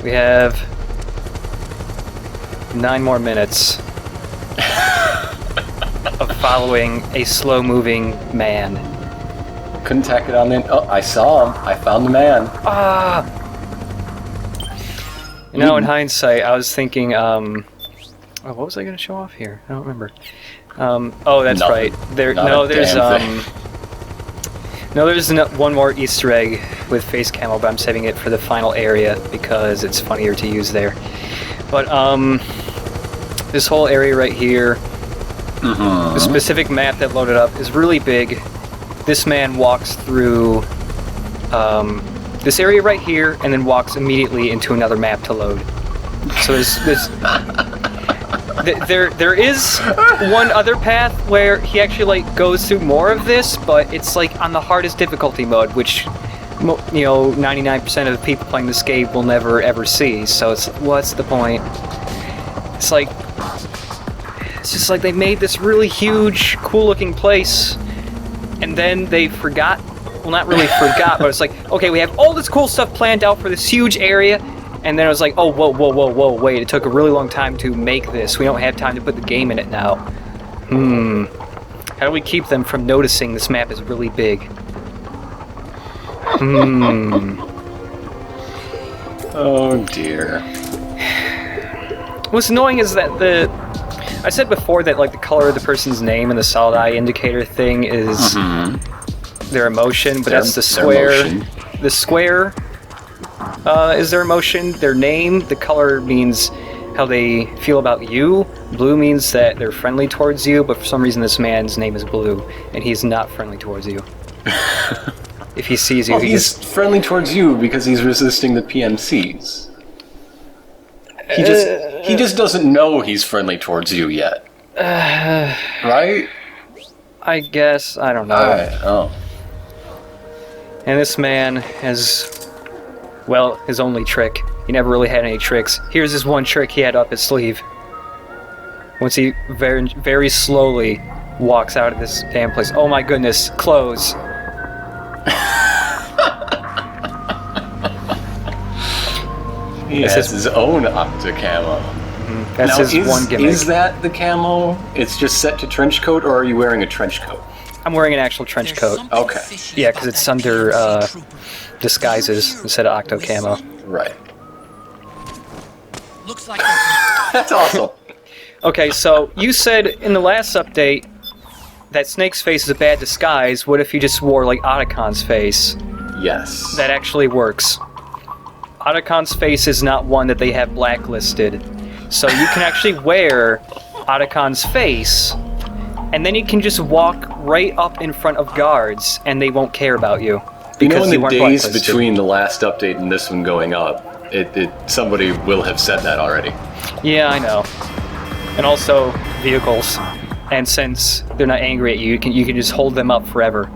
We have 9 more minutes of following a slow-moving man. Couldn't tack it on in. Oh, I saw him. I found the man. Ah! You know, in hindsight, I was thinking, oh, what was I going to show off here? I don't remember. Oh, that's Nothing. right. There's one more Easter egg with face camo, but I'm saving it for the final area because it's funnier to use there. But this whole area right here, the specific map that loaded up is really big. This man walks through this area right here and then walks immediately into another map to load. So there is one other path where he actually goes through more of this, but it's on the hardest difficulty mode, which 99% of the people playing this game will never ever see. So what's the point? It's just they made this really huge, cool looking place, and then they forgot. Well, not really forgot, but it's okay, we have all this cool stuff planned out for this huge area. And then I was oh, whoa, wait, it took a really long time to make this. We don't have time to put the game in it now. How do we keep them from noticing this map is really big? Oh, dear. What's annoying is that I said before that, the color of the person's name and the solid eye indicator thing is their emotion, but that's the square. The square is their emotion. Their name, the color means how they feel about you. Blue means that they're friendly towards you, but for some reason this man's name is Blue, and he's not friendly towards you. If he sees you, he's friendly towards you because he's resisting the PMCs. He just doesn't know he's friendly towards you yet. Right? I guess. I don't know. Alright, oh. And this man has, his only trick. He never really had any tricks. Here's his one trick he had up his sleeve. Once he very, very slowly walks out of this damn place. Oh my goodness, close. He has his own Octa camo. That's his one gimmick. Is that the camo? It's just set to trench coat, or are you wearing a trench coat? I'm wearing an actual trench coat. Okay. Yeah, because it's under disguises instead of Octo camo. Right. Looks like that's awesome. Okay, so you said in the last update that Snake's face is a bad disguise. What if you just wore Otacon's face? Yes. That actually works. Otacon's face is not one that they have blacklisted. So you can actually wear Otacon's face, and then you can just walk right up in front of guards, and they won't care about you. Because in the days between the last update and this one going up, somebody will have said that already. Yeah, I know. And also vehicles. And since they're not angry at you, you can just hold them up forever.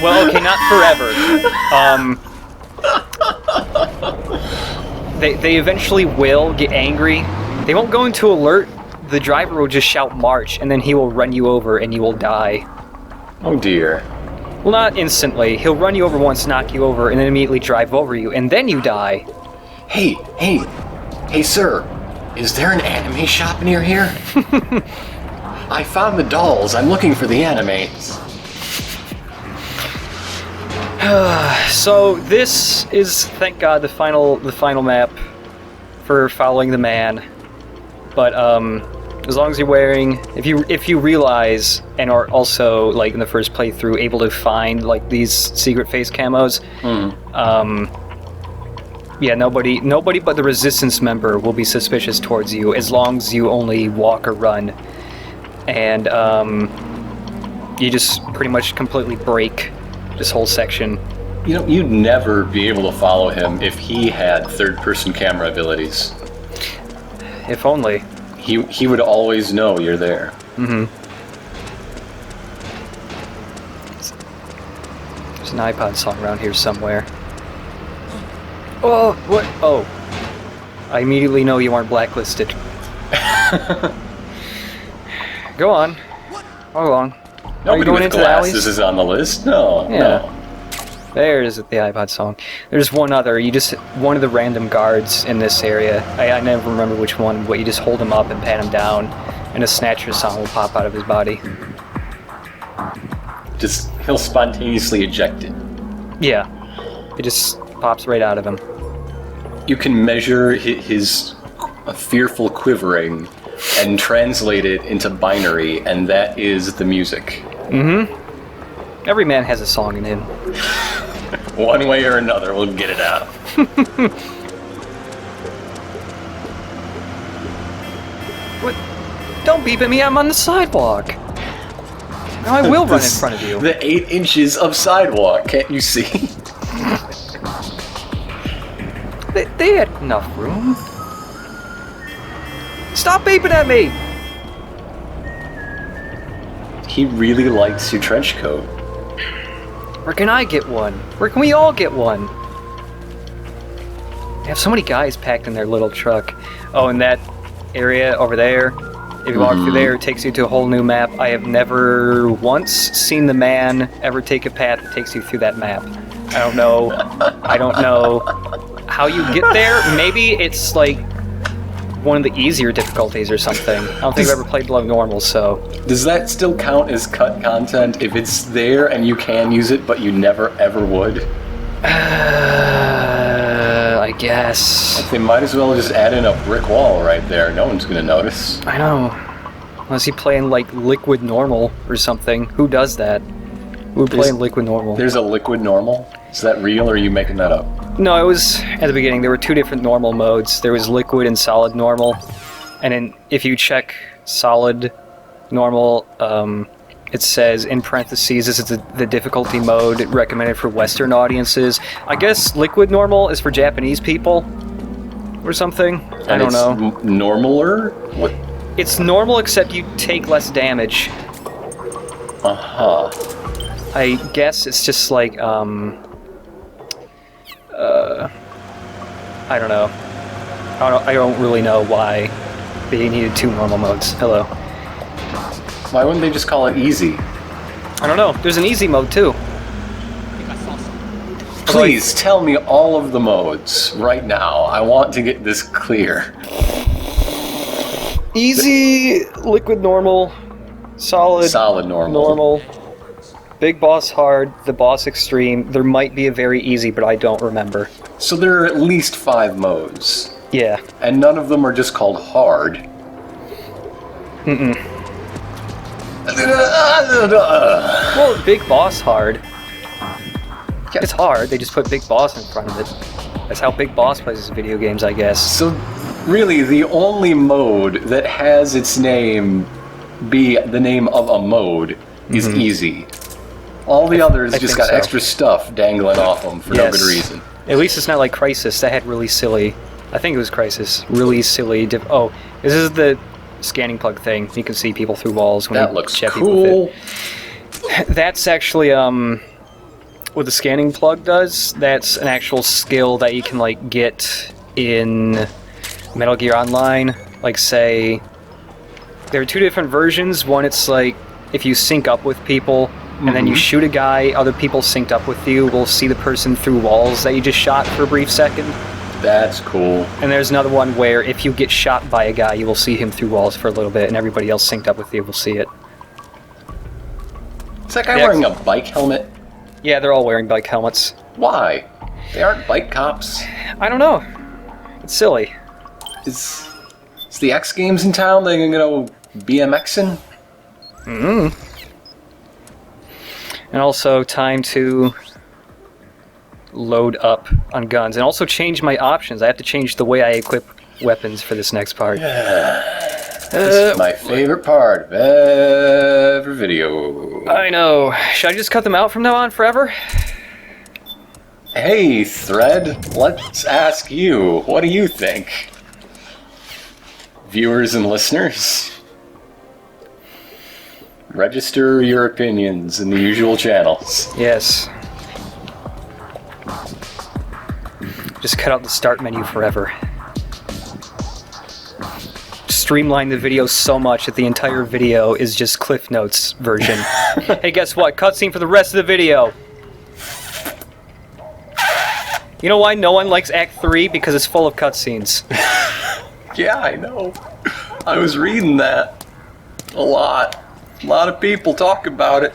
Well, okay, not forever. They eventually will get angry. They won't go into alert. The driver will just shout march, and then he will run you over, and you will die. Oh dear. Well, not instantly. He'll run you over once, knock you over, and then immediately drive over you, and then you die. Hey, sir. Is there an anime shop near here? I found the dolls. I'm looking for the animes. So this is, thank God, the final map for following the man. But as long as you're wearing, if you realize and are also in the first playthrough able to find these secret face camos, yeah, nobody but the resistance member will be suspicious towards you as long as you only walk or run, and you just pretty much completely break this whole section. You'd never be able to follow him if he had third-person camera abilities. If only. He would always know you're there. Mm-hmm. There's an iPod song around here somewhere. Oh, what? Oh. I immediately know you aren't blacklisted. Go on. How long? Nobody with glasses is on the list? No, yeah. no. There it is, the iPod song. There's one other. One of the random guards in this area. I never remember which one, but you just hold him up and pat him down, and a Snatcher song will pop out of his body. He'll spontaneously eject it. Yeah. It just pops right out of him. You can measure his fearful quivering and translate it into binary, and that is the music. Mm-hmm. Every man has a song in him. One way or another, we'll get it out. What? Don't beep at me, I'm on the sidewalk. Now I will run in front of you. The 8 inches of sidewalk, can't you see? They had enough room. Stop beeping at me! He really likes your trench coat. Where can I get one? Where can we all get one? They have so many guys packed in their little truck. Oh, and that area over there, if you walk through there, it takes you to a whole new map. I have never once seen the man ever take a path that takes you through that map. I don't know how you get there. Maybe it's like one of the easier difficulties or something. I don't think I've ever played below normal, so... Does that still count as cut content if it's there and you can use it, but you never ever would? I guess. They might as well just add in a brick wall right there. No one's gonna notice. I know. Unless you play in, like, Liquid Normal or something. Who does that? Who would play in Liquid Normal? There's a Liquid Normal? Is that real, or are you making that up? No, it was at the beginning. There were 2 different normal modes. There was liquid and solid normal. And then if you check solid normal, it says in parentheses, this is the difficulty mode recommended for Western audiences. I guess liquid normal is for Japanese people or something. I don't know. Normaler? What? It's normal except you take less damage. Uh-huh. I guess it's just like, I don't know. I don't really know why they needed 2 normal modes. Hello. Why wouldn't they just call it easy? I don't know. There's an easy mode too. Please tell me all of the modes right now. I want to get this clear. Easy, liquid normal, solid normal, big boss hard, the boss extreme. There might be a very easy, but I don't remember. So there are at least 5 modes. Yeah. And none of them are just called hard. Well, big boss hard. It's hard, they just put big boss in front of it. That's how Big Boss plays his video games, I guess. So, really, the only mode that has its name be the name of a mode is easy. All the others just got extra stuff dangling off them for no good reason. At least it's not like Crysis. That had really silly... I think it was Crysis. Really silly... oh, this is the scanning plug thing. You can see people through walls when that you looks check cool. That's actually, what the scanning plug does. That's an actual skill that you can, like, get in Metal Gear Online. Like, say... There are 2 different versions. One, it's like, if you sync up with people... and then you shoot a guy, other people synced up with you will see the person through walls that you just shot for a brief second. That's cool. And there's another one where if you get shot by a guy, you will see him through walls for a little bit, and everybody else synced up with you will see it. Is that guy wearing a bike helmet? Yeah, they're all wearing bike helmets. Why? They aren't bike cops. I don't know. It's silly. Is the X Games in town? They gonna go BMXing? And also time to load up on guns. And also change my options. I have to change the way I equip weapons for this next part. This is my favorite part of every video. I know. Should I just cut them out from now on forever? Hey, Thread, let's ask you. What do you think? Viewers and listeners? Register your opinions in the usual channels. Yes. Just cut out the start menu forever. Streamline the video so much that the entire video is just Cliff Notes version. Hey, guess what? Cutscene for the rest of the video. You know why no one likes Act 3? Because it's full of cutscenes. Yeah, I know. I was reading that. A lot. A lot of people talk about it.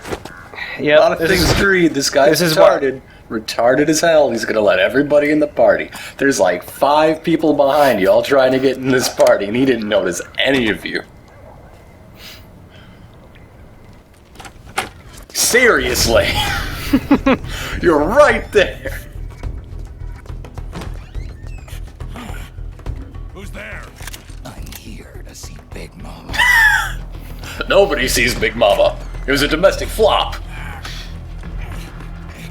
Yep, A lot of things to read. This guy's retarded. Retarded as hell. He's gonna let everybody in the party. There's like 5 people behind you all trying to get in this party, and he didn't notice any of you. Seriously. You're right there. Who's there? I'm here to see Big Mama. Nobody sees Big Mama. It was a domestic flop.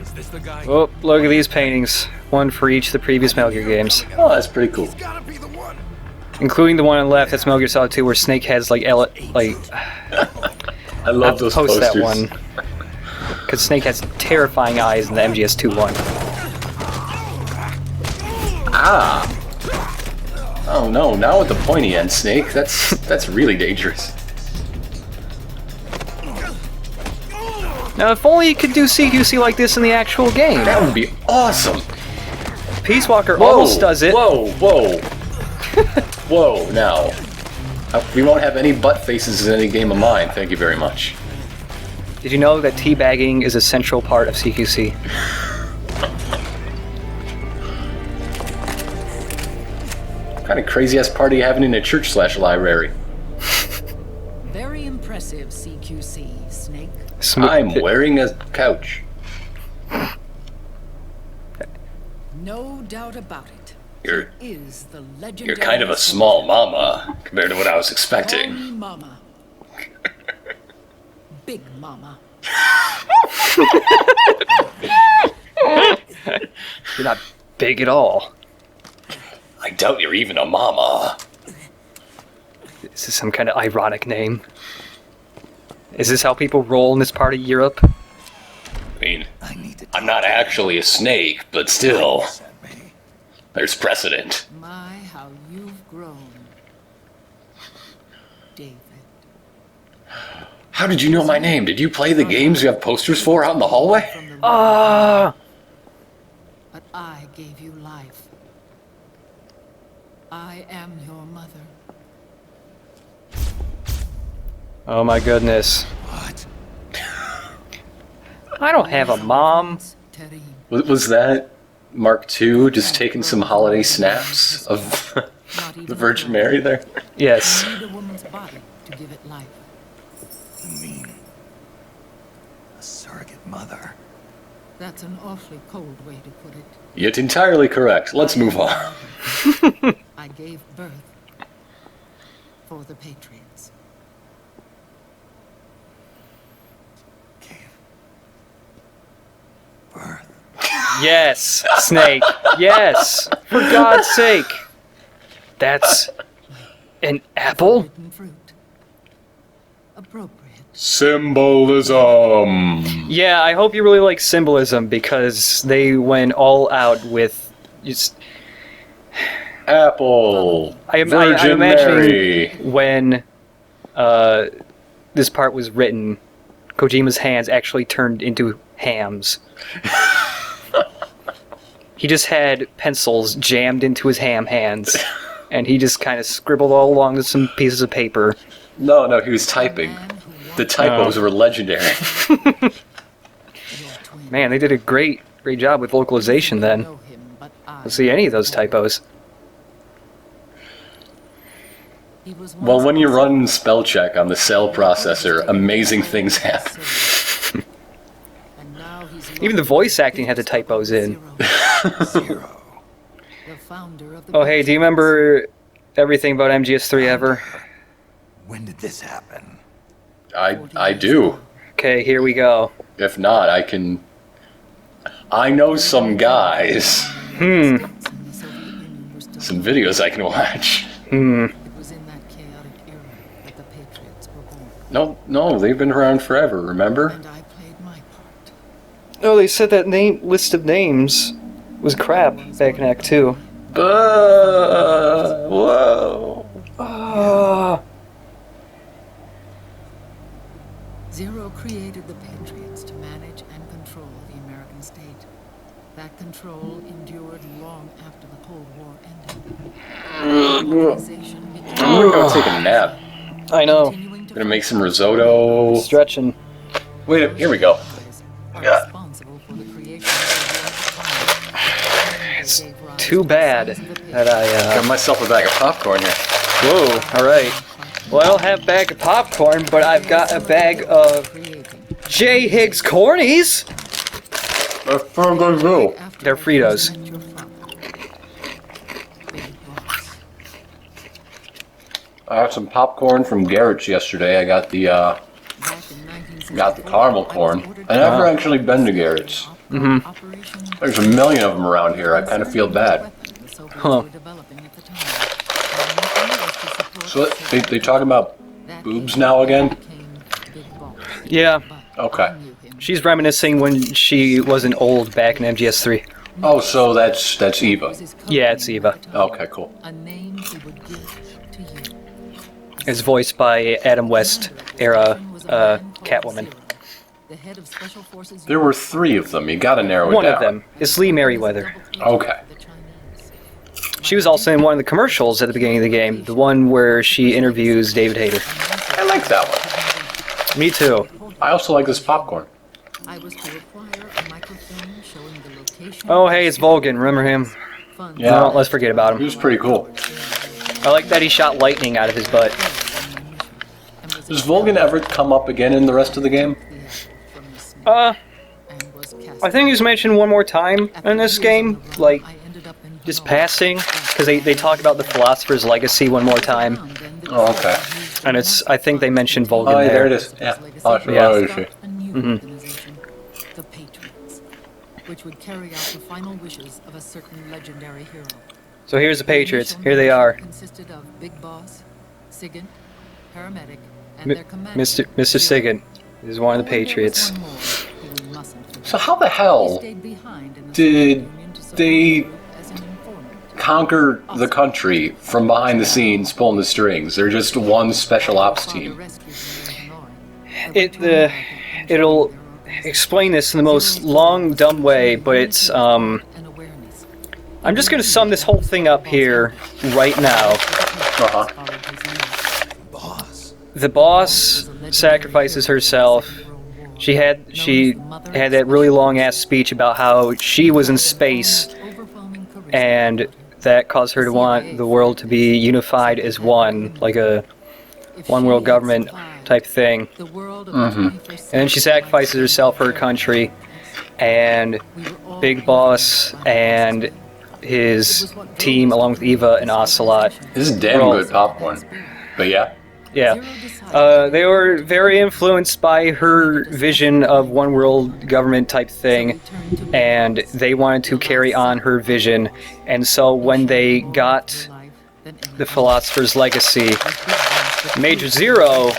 Is this the guy? Oh, look at these paintings. One for each of the previous Metal Gear games. Oh, that's pretty cool. Gotta be the one. Including the one on the left, that's Metal Gear Solid 2, where Snake has, like... I love those post posters. that one. Because Snake has terrifying eyes in the MGS2 one. Ah. Oh no, now with the pointy end, Snake. That's really dangerous. Now, if only you could do CQC like this in the actual game. That would be awesome. Peace Walker Whoa, almost does it. Whoa, whoa. Whoa, now. We won't have any butt faces in any game of mine, thank you very much. Did you know that teabagging is a central part of CQC? What kind of crazy-ass party you having in a church/library? Very impressive, CQC, Snake. I'm wearing a couch. No doubt about it. You're Is the legendary you're kind of a small mama compared to what I was expecting. Call me Mama. Big Mama. You're not big at all. I doubt you're even a mama. Is this some kind of ironic name? Is this how people roll in this part of Europe? I mean, I'm not actually a snake, but still, there's precedent. My, how you've grown. David. How did you know my name? Did you play the games you have posters for out in the hallway? From the Ah! But I gave you life. I am your mother. Oh my goodness. What? I don't have a mom. Terim. Was that Mark II just taking some holiday snaps of Not even the a Virgin girl. Mary there? Yes. You need a woman's body to give it life. You mean a surrogate mother? That's an awfully cold way to put it. Yet entirely correct. Let's move on. I gave birth for the Patriots. Gave birth. Yes, Snake. Yes. For God's sake. That's an apple? Forbidden fruit. Appropriate. Symbolism. Yeah, I hope you really like symbolism because they went all out with just. Apple. I'm Virgin imagining Mary. when this part was written, Kojima's hands actually turned into hams. He just had pencils jammed into his ham hands, and he just kind of scribbled all along with some pieces of paper. No, he was typing. The typos were legendary. Your twin. Man, they did a great job with localization then. Know him, but I Don't see any of those typos. He was Well, once when you also run spell check on the cell processor, amazing things happen. And now he's Even the voice acting had the typos in. Zero. The founder of the Oh, hey, do you remember everything about MGS3 ever? When did this happen? I do. Okay, here we go. If not, I know some guys. Some videos I can watch. It was in that chaotic era that the Patriots were born. No, they've been around forever, remember? And I played my part. Oh, they said that list of names was crap back in Act 2. Whoa. Ah. Zero created the Patriots to manage and control the American state. That control endured long after the Cold War ended. Organization became I'm gonna go take a nap. I know. continuing to Gonna make some risotto. Stretching. Wait, here we go. are Yeah. responsible for the creation of the world economy. It's They gave rise too to bad the size of the that Got I, myself a bag of popcorn here. Whoa, alright. Well, I don't have a bag of popcorn, but I've got a bag of J. Higgs cornies! That's pretty good too. They're Fritos. I had some popcorn from Garrett's yesterday. I got the caramel corn. I never actually been to Garrett's. There's a million of them around here. I kind of feel bad. Huh. So they talk about boobs now again? Yeah, Okay. she's reminiscing when she wasn't old back in MGS4. Oh, so that's Eva. Yeah, it's Eva. Okay, cool. A name he would give to you. It's voiced by Adam West era Catwoman. The head of special forces. There were 3 of them. You gotta narrow it One down. of them is Lee Merriweather. Okay. The Chinese. She was also in one of the commercials at the beginning of the game, the one where she interviews David Hayter. I like that one. Me too. I also like this popcorn. I was to acquire a microfilm showing the location. Oh, hey, it's Volgan. Remember him? Funds Yeah. No, let's forget about He him. was pretty cool. I like that he shot lightning out of his butt. Does Volgan ever come up again in the rest of the game? I think he's mentioned one more time in this game, like, just passing, because they talk about the Philosopher's Legacy one more time, Oh, okay. and I think they mentioned Volgan Oh, yeah, there. there it is. Yeah. Oh, sure. Yeah. Oh, sure. A new organization, the Patriots, which would carry out the final wishes of a certain legendary hero. So here's the Patriots. Here they are. Consisted of Big Boss, Sigint, paramedic, and Mi- their commander. Mr. Sigint is one of the Patriots. So how the hell did they conquer the country from behind the scenes pulling the strings? They're just one special ops team. It'll explain this in the most long, dumb way, but it's, I'm just gonna sum this whole thing up here, right now. Uh-huh. The boss sacrifices herself. She had that really long-ass speech about how she was in space, and that caused her to want the world to be unified as one, like a one-world government type thing. And then she sacrifices herself for her country, and Big Boss and his team, along with Eva and Ocelot. This is damn good popcorn. But yeah. Yeah. They were very influenced by her vision of one world government type thing, and they wanted to carry on her vision. And so when they got the Philosopher's Legacy, Major Zero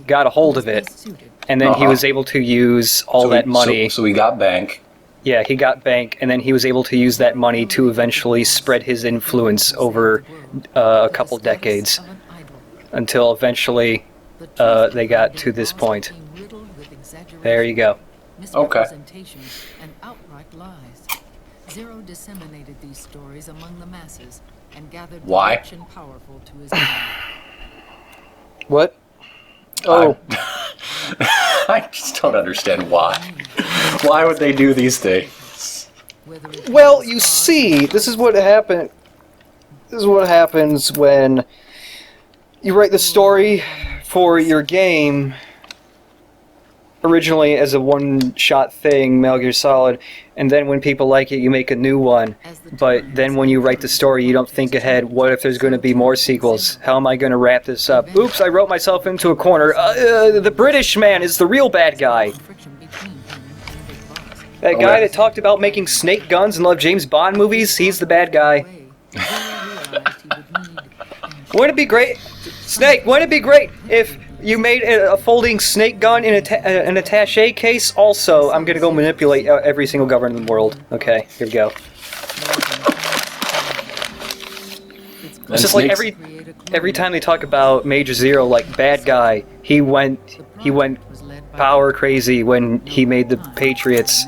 got a hold of it, and then he was able to use all that money. So he got bank. Yeah, he got bank, and then he was able to use that money to eventually spread his influence over a couple decades, until eventually they got to this point. There you go. Okay. And outright lies. Zero disseminated these stories among the masses and gathered the Why? rich and powerful to his end. What? Oh, I just don't understand why. Why would they do these things? Whether it well, was you stars, see, this is what happened. This is what happens when you write the story for your game originally as a one-shot thing, Metal Gear Solid, and then when people like it, you make a new one. But then when you write the story, you don't think ahead, what if there's going to be more sequels? How am I going to wrap this up? Oops, I wrote myself into a corner. The British man is the real bad guy. friction between him and Big Boss. That guy that talked about making snake guns and loved James Bond movies, he's the bad guy. Way, Zero realized he would need Wouldn't it be great, Snake? Wouldn't it be great if you made a folding snake gun in an attaché case? Also, I'm gonna go manipulate every single government in the world. Okay, here we go. It's just like every time they talk about Major Zero, like bad guy, he went power crazy when he made the Patriots.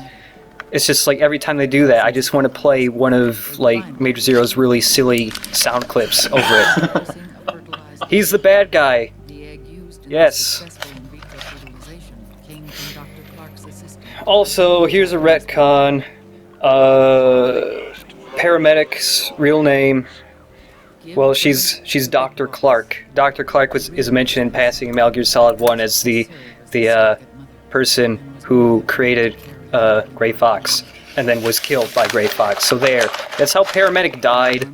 It's just like every time they do that, I just want to play one of like Major Zero's really silly sound clips over it. He's the bad guy. The egg used in Yes. successful in vitro fertilization came from Dr. Clark's assistant. Also, here's a retcon. Paramedic's real name. Well, she's Dr. Clark. Dr. Clark is mentioned in passing in Metal Gear Solid 1 as the person who created Gray Fox and then was killed by Gray Fox. So there. That's how Paramedic died.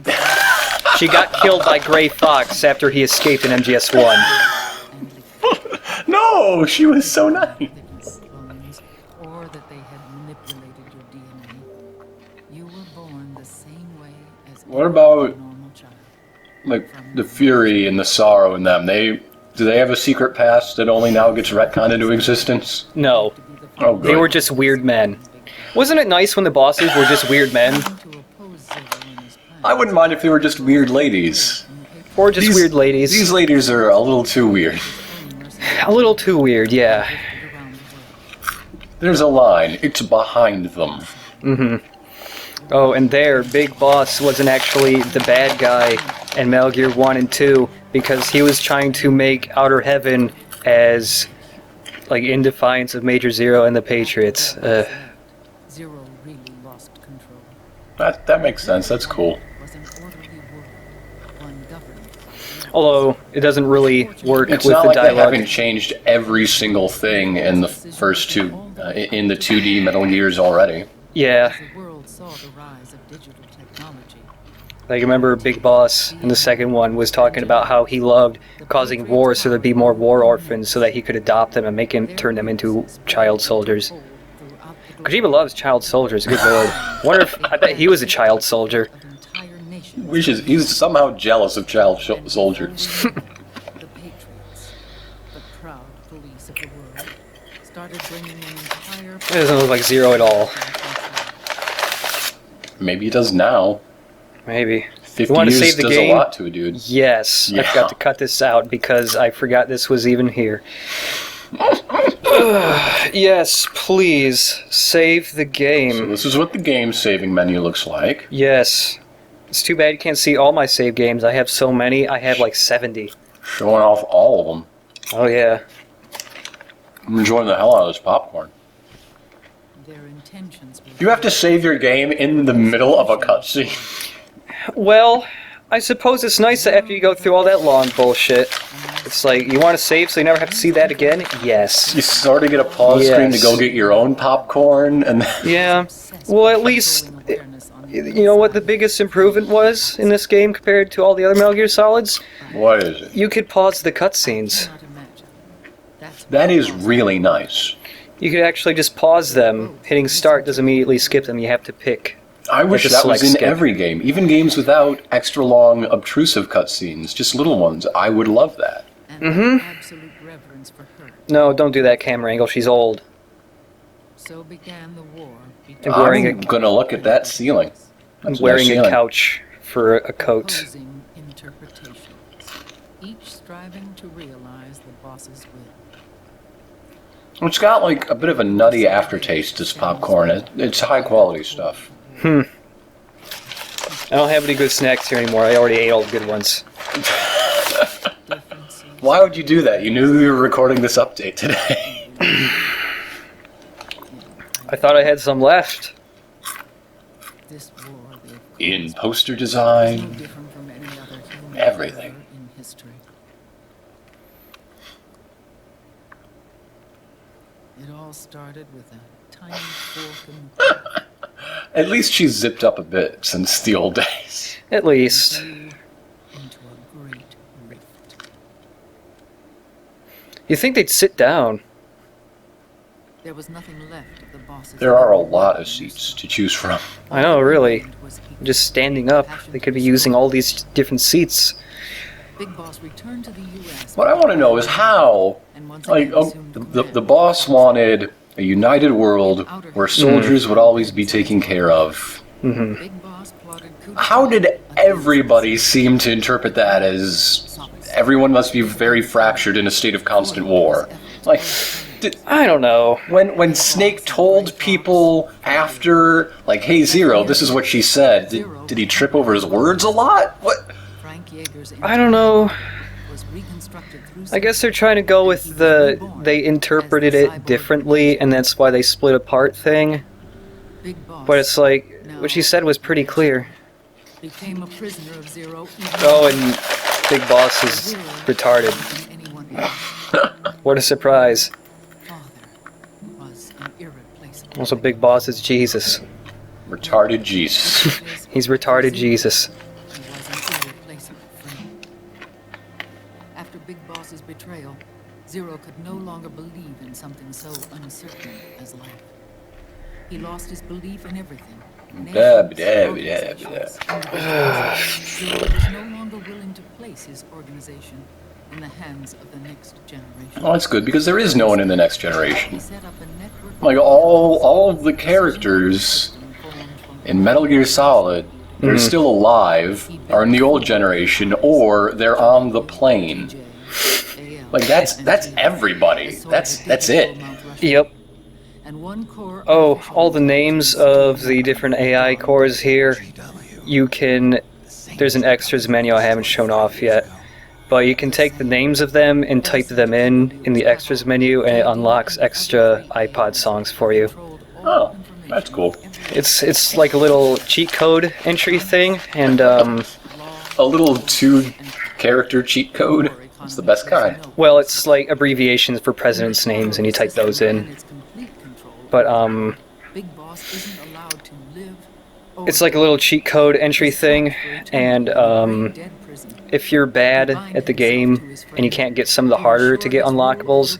She got killed by Gray Fox after he escaped in MGS1. No, she was so nice. Clones, or that they had manipulated your DNA. You were born the same way as What about, a normal child. like, the fury and the sorrow in them? Do they have a secret past that only now gets retconned into existence? No. Oh, good. They were just weird men. Wasn't it nice when the bosses were just weird men? To oppose Zero in his plan. I wouldn't mind if they were just weird ladies. Or just weird ladies. These ladies are a little too weird. A little too weird, yeah. There's a line. It's behind them. Oh, and there, Big Boss wasn't actually the bad guy in Metal Gear 1 and 2 because he was trying to make Outer Heaven as, like, in defiance of Major Zero and the Patriots. Zero really lost control. That makes sense. That's cool. Was an orderly world, one governed by Although, it doesn't really work It's with not the like they dialogue. haven't changed every single thing in the first two, in the 2D Metal Gears already. Yeah, the world saw the rise of digital technology. like, remember Big Boss in the second one was talking about how he loved causing war so there'd be more war orphans so that he could adopt them and turn them into child soldiers. Kojima loves child soldiers, good lord. I bet he was a child soldier. Of entire nations. He's somehow jealous of child soldiers. The patriots, the proud police of the world, started bringing an entire. It doesn't look like Zero at all. Maybe he does now. Maybe. 50 You want to years save the does game? a lot to a dude. Yes, I Yeah. forgot to cut this out because I forgot this was even here. Yes, please, save the So game. this is what the game saving menu looks like. Yes. It's too bad you can't see all my save games. I have so many. I have like 70. Showing off all of them. Oh, yeah. I'm enjoying the hell out of this popcorn. Their intentions were. You have to save your game in the middle of a cutscene. Well, I suppose it's nice that after you go through all that long bullshit, it's like, you want to save so you never have to see that again? Yes. You sort of get a pause screen to Yes. go get your own popcorn, and then Yeah. Well, at least, you know what the biggest improvement was in this game compared to all the other Metal Gear Solids? what is it? You could pause the cutscenes. That is really nice. You could actually just pause them. Hitting start doesn't immediately skip them. You have to pick. I wish a that was select in skip. every game, even games without extra long, obtrusive cutscenes, just little ones. I would love that. Absolute reverence for her. No, don't do that camera angle. She's old. So began the war And between wearing I'm gonna look at that ceiling. That's Wearing nice a ceiling. couch for a coat. opposing interpretations, each striving to realize the boss's will. It's got like a bit of a nutty aftertaste, this popcorn. It's high quality stuff. I don't have any good snacks here anymore. I already ate all the good ones. Differences Why would you do that? You knew we were recording this update today. I thought I had some left. this war they've In caused poster is no design, different from any other human Everything. error in history. It all started with a tiny fork in the at least she's zipped up a bit since the old days. At least. into a great rift. You think they'd sit down? There was nothing left of the boss's. There are a lot of seats to choose from. I know, really. It was equal. Just standing up. They could be using all these different seats. Big Boss returned to the U.S. What I want to know is how, and once like, again assumed the command. boss wanted a united world where soldiers would always be taken care of. Big Boss plotted coup How did d'etat everybody seem to interpret that as everyone must be very fractured in a state of constant war? Like, I don't know. When Snake told people after, like, hey, Zero, this is what she said, did he trip over his words a lot? What? Frank Yeager's I don't know. was reconstructed through I guess they're trying to go with they interpreted it differently, and that's why they split apart thing. Big Boss But it's like, what she said was pretty clear. became a prisoner of Zero. Oh, and Big Boss is retarded. What a surprise. Father was an irreplaceable. Also, Big Boss is Jesus. Retarded Jesus. He's retarded Jesus. He was an irreplaceable friend. After Big Boss's betrayal, Zero could no longer believe in something so uncertain as life. He lost his belief in everything. Dab, Nations, dab, organizations, dab, individuals. Zero was no longer willing to place his organization in the hands of the next generation. Oh, that's good, because there is no one in the next He generation. set up a network Like, all of the characters in Metal Gear Solid, they're still alive, are in the old generation, or they're on the plane. Like, that's everybody. That's it. Yep. And one core Oh, all the names of the different AI cores here, you can... There's an extras menu I haven't shown off yet. But you can take the names of them and type them in the extras menu, and it unlocks extra iPod songs for you. Oh, that's cool. It's like a little cheat code entry thing, and A little 2-character cheat code. It's the best kind. well, it's like abbreviations for presidents' names, and you type those in. But Big Boss isn't allowed to live. it's like a little cheat code entry thing, and if you're bad at the game and you can't get some of the harder to get unlockables,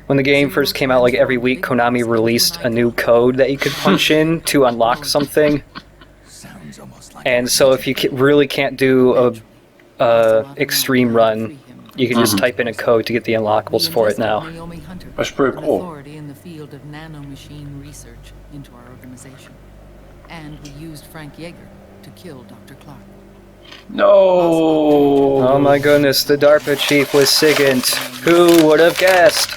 when the game first came out, like every week, Konami released a new code that you could punch in to unlock something. Sounds almost like And so if you really can't do a extreme run, you can just type in a code to get the unlockables for it now. That's pretty cool. Authority in the field of nanomachine research into our organization. And we used Frank Yeager to kill Dr. Clark. No. Oh my goodness, the DARPA chief was Sigint. Who would have guessed?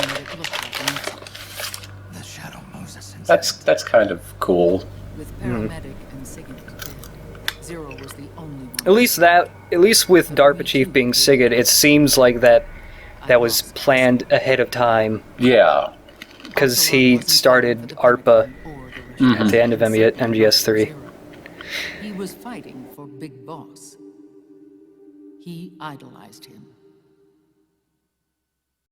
And it looked like an accident. the Shadow Moses. That's kind of cool. With paramedic and Sigint dead, Zero was the only one. At least with DARPA chief being Sigint, it seems like that was planned ahead of time, Yeah. because he started ARPA at the end of MGS3. He was fighting for Big Boss. He idolized him.